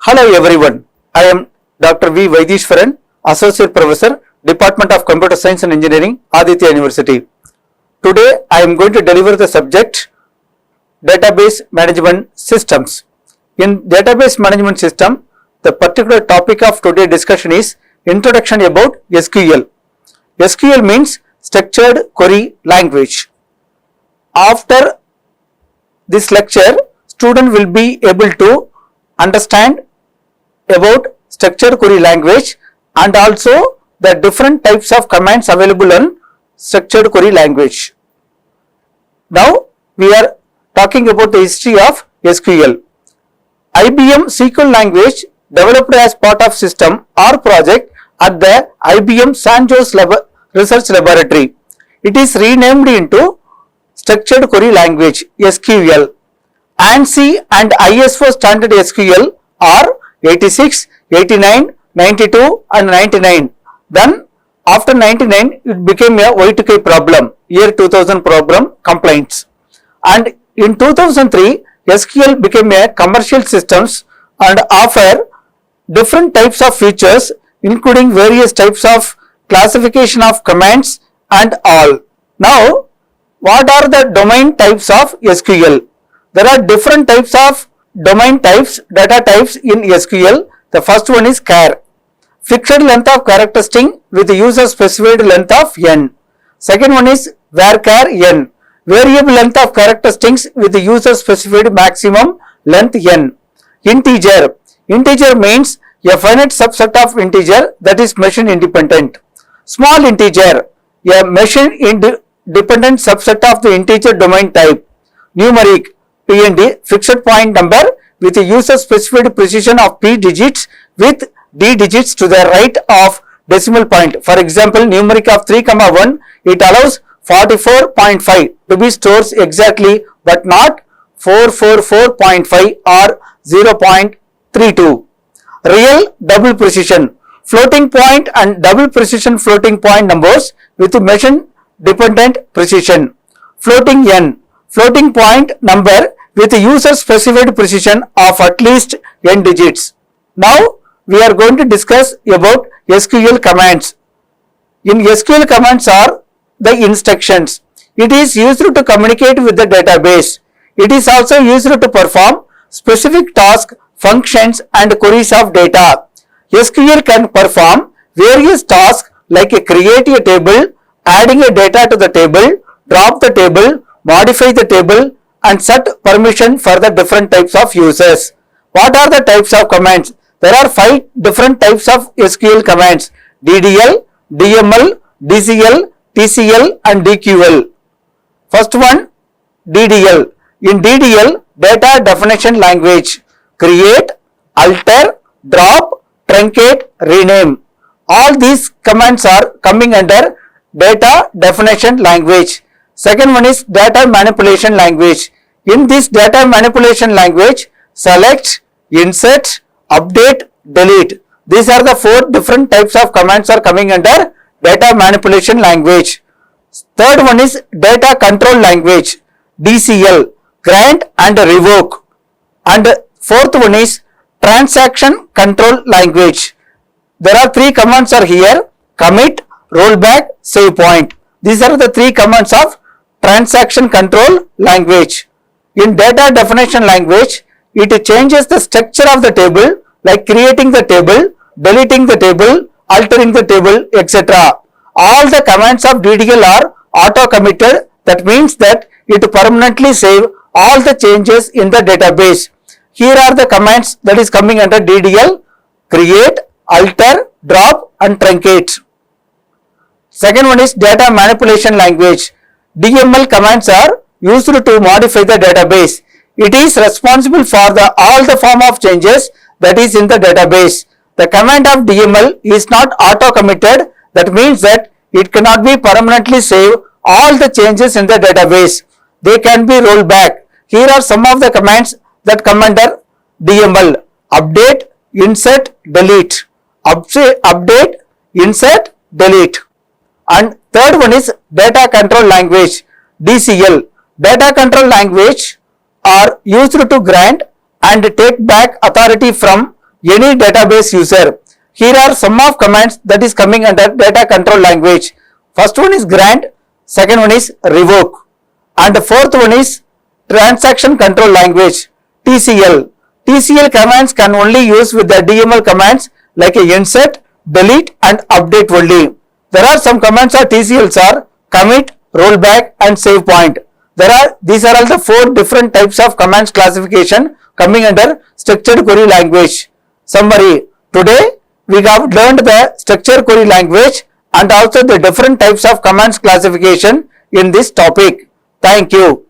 Hello everyone, I am Dr. V. Vaitheeshwaran, Associate Professor, Department of Computer Science and Engineering, Aditya University. Today I am going to deliver the subject Database Management Systems. In Database Management System, the particular topic of today's discussion is Introduction about SQL. SQL means Structured Query Language. After this lecture, student will be able to understand about structured query language and also the different types of commands available on structured query language. Now we are talking about the history of SQL. IBM SQL language developed as part of system or project at the IBM San Jose Research Laboratory. It is renamed into Structured Query Language SQL. ANSI and ISO standard SQL are 86, 89, 92 and 99. Then after 99 it became a Y2K problem, year 2000 problem complaints. And in 2003 SQL became a commercial systems and offer different types of features including various types of classification of commands and all. Now what are the domain types of SQL? There are different types of domain types, data types in SQL. The first one is char, fixed length of character string with user specified length of n. Second one is varchar n, variable length of character strings with user specified maximum length n. Integer, integer means a finite subset of integer that is machine independent. Small integer, a machine independent subset of the integer domain type. Numeric, PND, fixed point number with a user specified precision of p digits with d digits to the right of decimal point. For example, numeric of 3,1, it allows 44.5 to be stored exactly but not 444.5 or 0.32. Real double precision, floating point and double precision floating point numbers with machine dependent precision. Floating n, floating point number with user specified precision of at least n digits. Now we are going to discuss about SQL commands. In SQL commands are the instructions. It is used to communicate with the database. It is also used to perform specific tasks, functions and queries of data. SQL can perform various tasks like create a table, adding a data to the table, drop the table, modify the table and set permission for the different types of users. What are the types of commands? There are 5 different types of SQL commands: DDL, DML, DCL, TCL and DQL. First one, DDL. In DDL, data definition language, create, alter, drop, truncate, rename. All these commands are coming under data definition language. Second one is data manipulation language. In this data manipulation language, select, insert, update, delete. These are the 4 different types of commands are coming under data manipulation language. Third one is data control language, DCL, grant and revoke. And fourth one is transaction control language. There are 3 commands are here: commit, rollback, save point. These are the 3 commands of transaction control language. In data definition language, it changes the structure of the table like creating the table, deleting the table, altering the table, etc. All the commands of DDL are auto committed. That means that it permanently save all the changes in the database. Here are the commands that is coming under DDL: create, alter, drop and truncate. Second one is data manipulation language. DML commands are used to modify the database. It is responsible for all the form of changes that is in the database. The command of DML is not auto committed. That means that it cannot be permanently save all the changes in the database. They can be rolled back. Here are some of the commands that come under DML: update, insert, delete. Update, insert, delete. And third one is data control language, DCL. Data control language are used to grant and take back authority from any database user. Here are some of commands that is coming under data control language. First one is grant, second one is revoke, and the fourth one is transaction control language, TCL. TCL commands can only use with the DML commands like a insert, delete and update only. There are some commands of TCLs are commit, rollback and save point. These are all the four different types of commands classification coming under structured query language. Summary. Today we have learned the structured query language and also the different types of commands classification in this topic. Thank you.